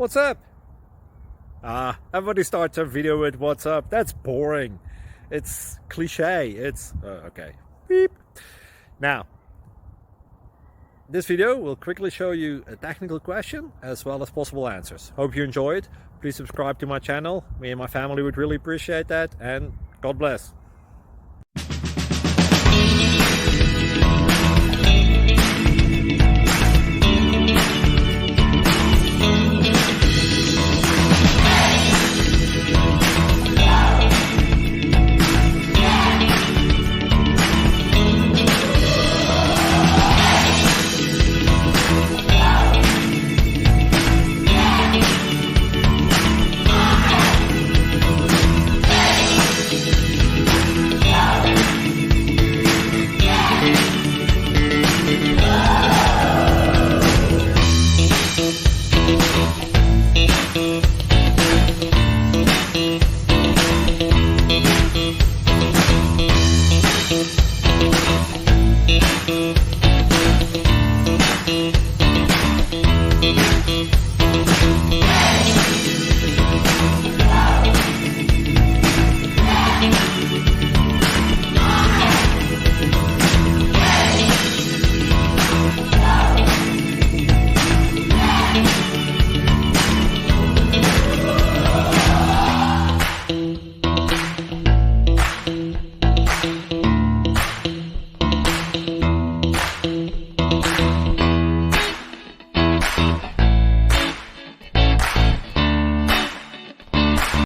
What's up? Everybody starts a video with what's up. That's boring. It's cliche. It's okay. Beep. Now, this video will quickly show you a technical question as well as possible answers. Hope you enjoy it. Please subscribe to my channel. Me and my family would really appreciate that, and God bless.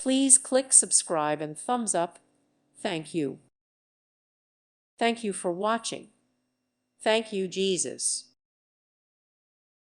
Please click subscribe and thumbs up. Thank you. Thank you for watching. Thank you, Jesus.